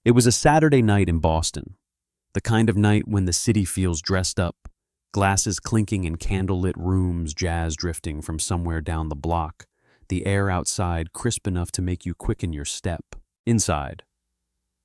It was a Saturday night in Boston, the kind of night when the city feels dressed up, glasses clinking in candlelit rooms, jazz drifting from somewhere down the block, the air outside crisp enough to make you quicken your step. Inside,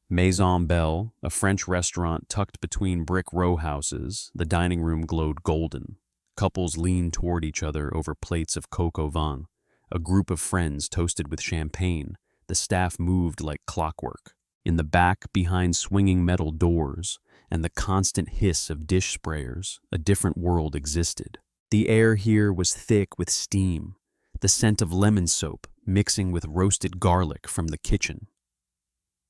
Maison Belle, a French restaurant tucked between brick row houses, the dining room glowed golden. Couples leaned toward each other over plates of coq au vin. A group of friends toasted with champagne. The staff moved like clockwork. In the back, behind swinging metal doors and the constant hiss of dish sprayers, a different world existed. The air here was thick with steam, the scent of lemon soap mixing with roasted garlic from the kitchen.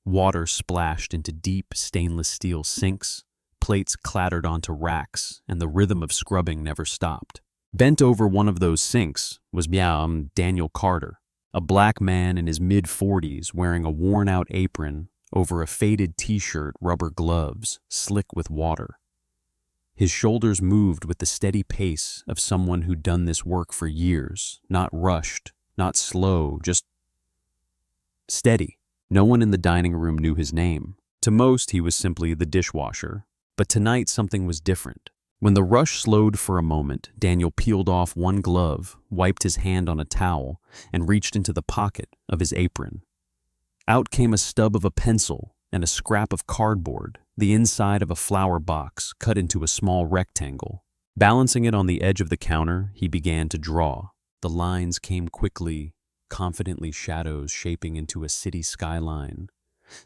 Water splashed into deep stainless steel sinks, plates clattered onto racks, and the rhythm of scrubbing never stopped. Bent over one of those sinks was Daniel Carter, a black man in his mid-40s wearing a worn-out apron over a faded t-shirt, rubber gloves, slick with water. His shoulders moved with the steady pace of someone who'd done this work for years, not rushed, not slow, just steady. No one in the dining room knew his name. To most, he was simply the dishwasher. But tonight, something was different. When the rush slowed for a moment, Daniel peeled off one glove, wiped his hand on a towel, and reached into the pocket of his apron. Out came a stub of a pencil and a scrap of cardboard, the inside of a flower box cut into a small rectangle. Balancing it on the edge of the counter, he began to draw. The lines came quickly, confidently, shadows shaping into a city skyline,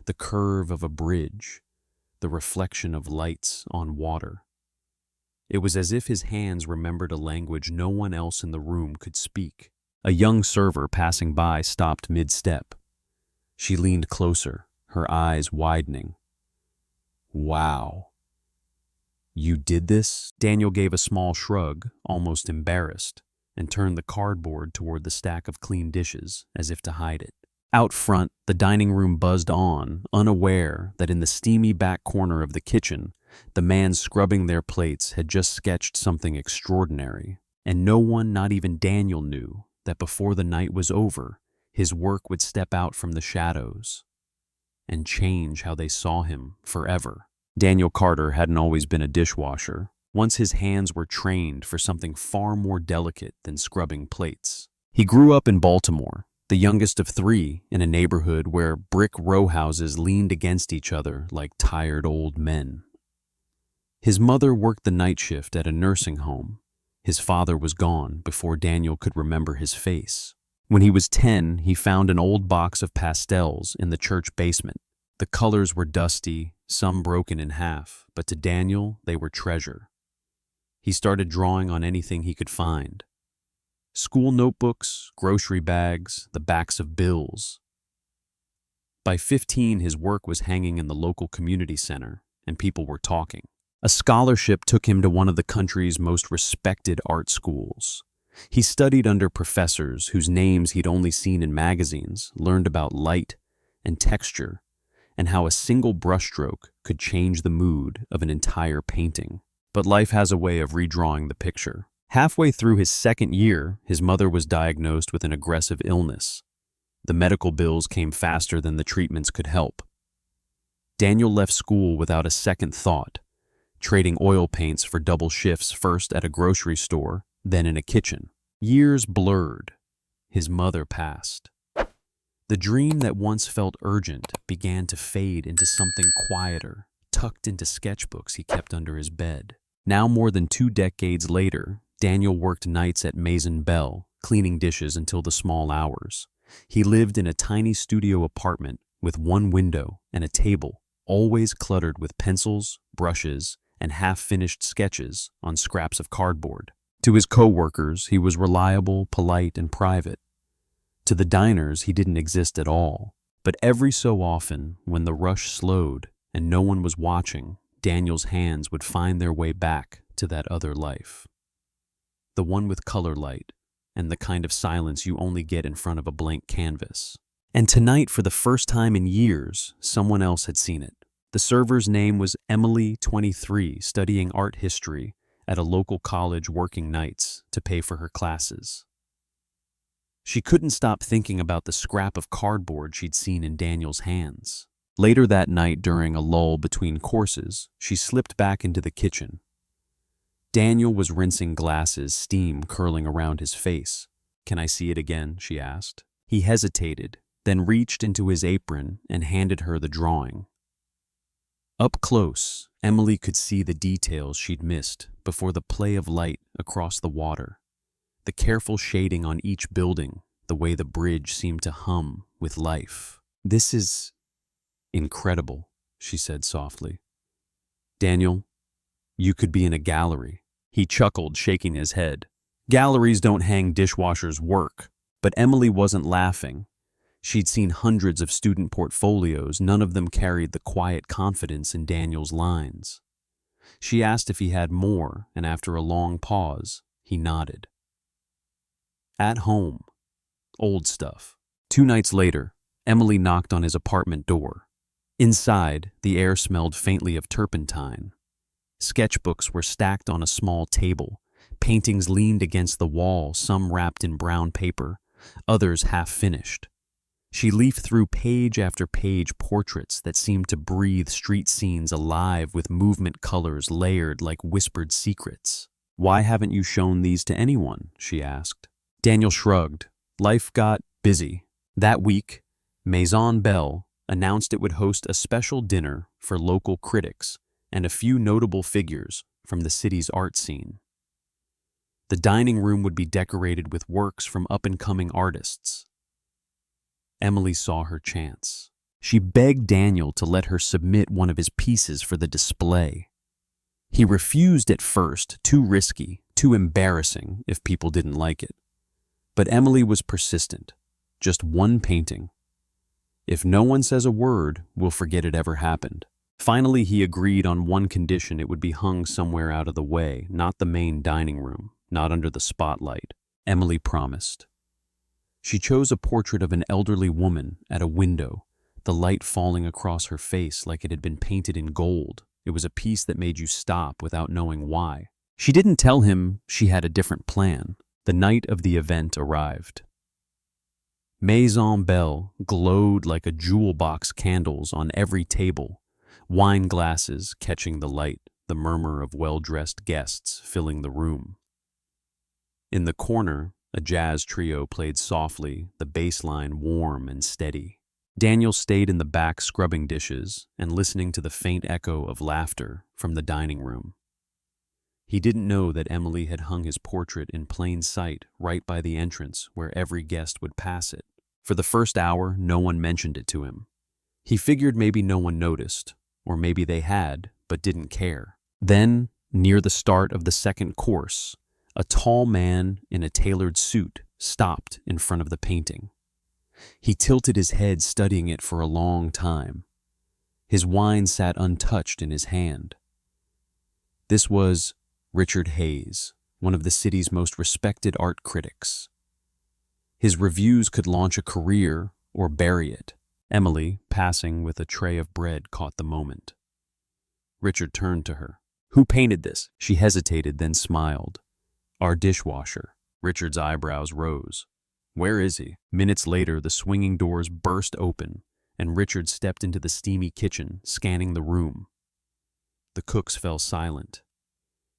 the curve of a bridge, the reflection of lights on water. It was as if his hands remembered a language no one else in the room could speak. A young server passing by stopped mid-step. She leaned closer, her eyes widening. "Wow. You did this?" Daniel gave a small shrug, almost embarrassed, and turned the cardboard toward the stack of clean dishes, as if to hide it. Out front, the dining room buzzed on, unaware that in the steamy back corner of the kitchen, the man scrubbing their plates had just sketched something extraordinary. And no one, not even Daniel, knew that before the night was over, his work would step out from the shadows and change how they saw him forever. Daniel Carter hadn't always been a dishwasher. Once his hands were trained for something far more delicate than scrubbing plates. He grew up in Baltimore, the youngest of three, in a neighborhood where brick row houses leaned against each other like tired old men. His mother worked the night shift at a nursing home. His father was gone before Daniel could remember his face. When he was 10, he found an old box of pastels in the church basement. The colors were dusty, some broken in half, but to Daniel, they were treasure. He started drawing on anything he could find. School notebooks, grocery bags, the backs of bills. By 15, his work was hanging in the local community center, and people were talking. A scholarship took him to one of the country's most respected art schools. He studied under professors whose names he'd only seen in magazines, learned about light and texture, and how a single brushstroke could change the mood of an entire painting. But life has a way of redrawing the picture. Halfway through his second year, his mother was diagnosed with an aggressive illness. The medical bills came faster than the treatments could help. Daniel left school without a second thought, trading oil paints for double shifts, first at a grocery store, then in a kitchen. Years blurred. His mother passed. The dream that once felt urgent began to fade into something quieter, tucked into sketchbooks he kept under his bed. Now, more than 2 decades later, Daniel worked nights at Maison Belle, cleaning dishes until the small hours. He lived in a tiny studio apartment with one window and a table, always cluttered with pencils, brushes, and half-finished sketches on scraps of cardboard. To his co-workers, he was reliable, polite, and private. To the diners, he didn't exist at all. But every so often, when the rush slowed and no one was watching, Daniel's hands would find their way back to that other life. The one with color light, and the kind of silence you only get in front of a blank canvas. And tonight, for the first time in years, someone else had seen it. The server's name was Emily, 23, studying art history at a local college, working nights to pay for her classes. She couldn't stop thinking about the scrap of cardboard she'd seen in Daniel's hands. Later that night, during a lull between courses, she slipped back into the kitchen. Daniel was rinsing glasses, steam curling around his face. "Can I see it again?" she asked. He hesitated, then reached into his apron and handed her the drawing. Up close, Emily could see the details she'd missed before the play of light across the water, the careful shading on each building, the way the bridge seemed to hum with life. "This is incredible," she said softly. "Daniel, you could be in a gallery." He chuckled, shaking his head. Galleries don't hang dishwashers' work. But Emily wasn't laughing. She'd seen hundreds of student portfolios, none of them carried the quiet confidence in Daniel's lines. She asked if he had more, and after a long pause, he nodded. "At home. Old stuff." 2 nights later, Emily knocked on his apartment door. Inside, the air smelled faintly of turpentine. Sketchbooks were stacked on a small table. Paintings leaned against the wall, some wrapped in brown paper, others half-finished. She leafed through page after page, portraits that seemed to breathe street scenes alive with movement, colors layered like whispered secrets. "Why haven't you shown these to anyone?" she asked. Daniel shrugged. Life got busy. That week, Maison Belle announced it would host a special dinner for local critics and a few notable figures from the city's art scene. The dining room would be decorated with works from up-and-coming artists. Emily saw her chance. She begged Daniel to let her submit one of his pieces for the display. He refused at first, too risky, too embarrassing if people didn't like it. But Emily was persistent. "Just one painting. If no one says a word, we'll forget it ever happened." Finally, he agreed on one condition: it would be hung somewhere out of the way, not the main dining room, not under the spotlight. Emily promised. She chose a portrait of an elderly woman at a window, the light falling across her face like it had been painted in gold. It was a piece that made you stop without knowing why. She didn't tell him she had a different plan. The night of the event arrived. Maison Belle glowed like a jewel box, candles on every table, wine glasses catching the light, the murmur of well-dressed guests filling the room. In the corner, a jazz trio played softly, the bass line warm and steady. Daniel stayed in the back scrubbing dishes and listening to the faint echo of laughter from the dining room. He didn't know that Emily had hung his portrait in plain sight right by the entrance where every guest would pass it. For the first hour, no one mentioned it to him. He figured maybe no one noticed, or maybe they had, but didn't care. Then, near the start of the second course, a tall man in a tailored suit stopped in front of the painting. He tilted his head, studying it for a long time. His wine sat untouched in his hand. This was Richard Hayes, one of the city's most respected art critics. His reviews could launch a career or bury it. Emily, passing with a tray of bread, caught the moment. Richard turned to her. "Who painted this?" She hesitated, then smiled. "Our dishwasher." Richard's eyebrows rose. "Where is he?" Minutes later, the swinging doors burst open, and Richard stepped into the steamy kitchen, scanning the room. The cooks fell silent.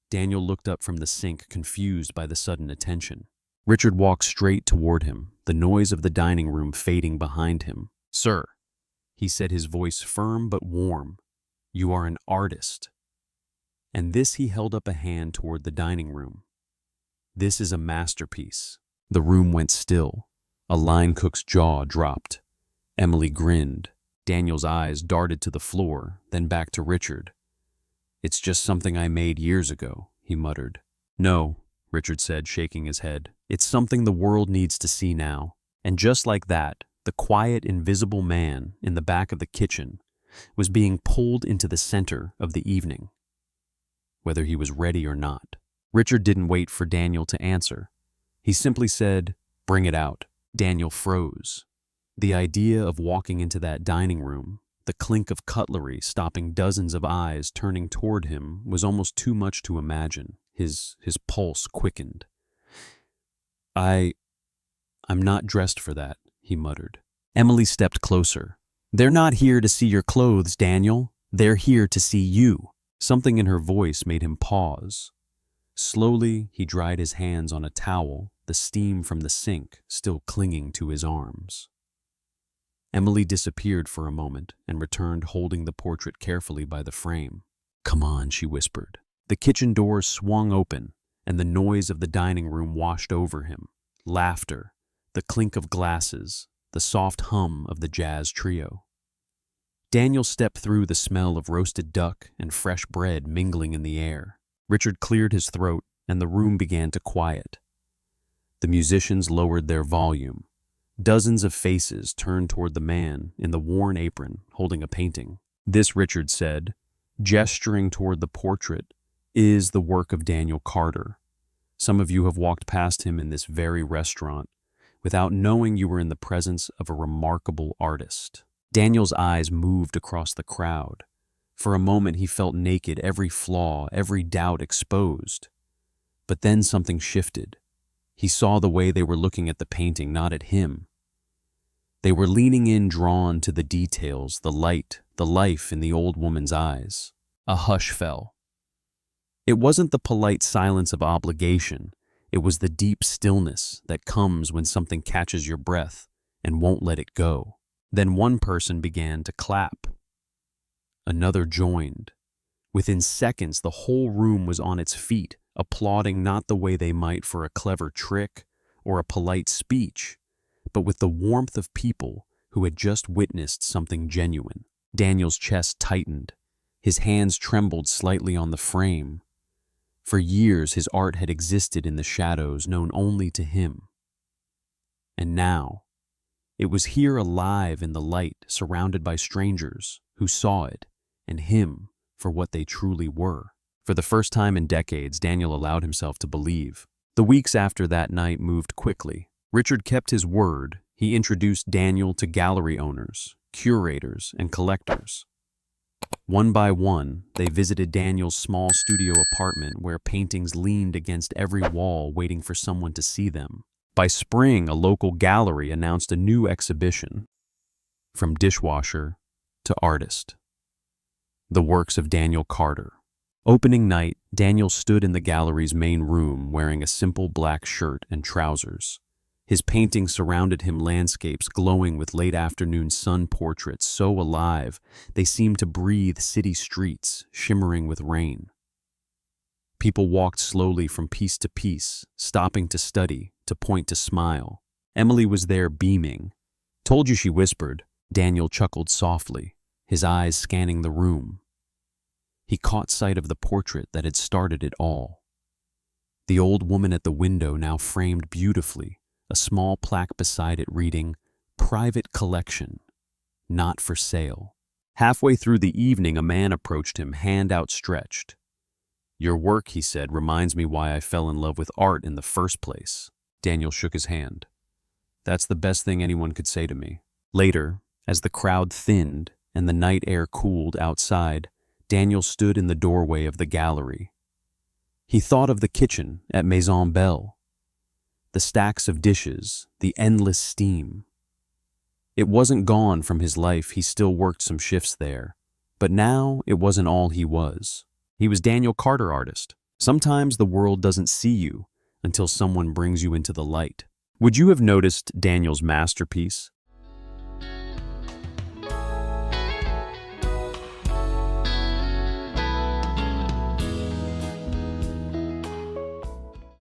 Daniel looked up from the sink, confused by the sudden attention. Richard walked straight toward him, the noise of the dining room fading behind him. "Sir," he said, his voice firm but warm, "you are an artist." And this, he held up a hand toward the dining room. "This is a masterpiece." The room went still. A line cook's jaw dropped. Emily grinned. Daniel's eyes darted to the floor, then back to Richard. "It's just something I made years ago," he muttered. "No," Richard said, shaking his head. "It's something the world needs to see now." And just like that, the quiet, invisible man in the back of the kitchen was being pulled into the center of the evening, whether he was ready or not. Richard didn't wait for Daniel to answer. He simply said, "Bring it out." Daniel froze. The idea of walking into that dining room, the clink of cutlery stopping dozens of eyes turning toward him, was almost too much to imagine. His pulse quickened. I'm not dressed for that," he muttered. Emily stepped closer. "They're not here to see your clothes, Daniel. They're here to see you." Something in her voice made him pause. Slowly, he dried his hands on a towel, the steam from the sink still clinging to his arms. Emily disappeared for a moment and returned holding the portrait carefully by the frame. "Come on," she whispered. The kitchen doors swung open, and the noise of the dining room washed over him. Laughter, the clink of glasses, the soft hum of the jazz trio. Daniel stepped through the smell of roasted duck and fresh bread mingling in the air. Richard cleared his throat, and the room began to quiet. The musicians lowered their volume. Dozens of faces turned toward the man in the worn apron holding a painting. "This," Richard said, gesturing toward the portrait, "is the work of Daniel Carter. Some of you have walked past him in this very restaurant without knowing you were in the presence of a remarkable artist." Daniel's eyes moved across the crowd. For a moment he felt naked, every flaw, every doubt exposed. But then something shifted. He saw the way they were looking at the painting, not at him. They were leaning in, drawn to the details, the light, the life in the old woman's eyes. A hush fell. It wasn't the polite silence of obligation. It was the deep stillness that comes when something catches your breath and won't let it go. Then one person began to clap. Another joined. Within seconds, the whole room was on its feet, applauding not the way they might for a clever trick or a polite speech, but with the warmth of people who had just witnessed something genuine. Daniel's chest tightened. His hands trembled slightly on the frame. For years, his art had existed in the shadows, known only to him. And now, it was here alive in the light, surrounded by strangers who saw it and him for what they truly were. For the first time in decades, Daniel allowed himself to believe. The weeks after that night moved quickly. Richard kept his word. He introduced Daniel to gallery owners, curators, and collectors. One by one, they visited Daniel's small studio apartment where paintings leaned against every wall waiting for someone to see them. By spring, a local gallery announced a new exhibition. From Dishwasher to Artist. The works of Daniel Carter. Opening night, Daniel stood in the gallery's main room wearing a simple black shirt and trousers. His paintings surrounded him, landscapes glowing with late afternoon sun portraits so alive they seemed to breathe city streets, shimmering with rain. People walked slowly from piece to piece, stopping to study, to point to smile. Emily was there beaming. "Told you," she whispered. Daniel chuckled softly, his eyes scanning the room. He caught sight of the portrait that had started it all. The old woman at the window, now framed beautifully, a small plaque beside it reading, "Private collection, not for sale." Halfway through the evening, a man approached him, hand outstretched. "Your work," he said, "reminds me why I fell in love with art in the first place." Daniel shook his hand. "That's the best thing anyone could say to me." Later, as the crowd thinned and the night air cooled outside, Daniel stood in the doorway of the gallery. He thought of the kitchen at Maison Belle, the stacks of dishes, the endless steam. It wasn't gone from his life. He still worked some shifts there, but now it wasn't all he was. He was Daniel Carter, artist. Sometimes the world doesn't see you until someone brings you into the light. Would you have noticed Daniel's masterpiece,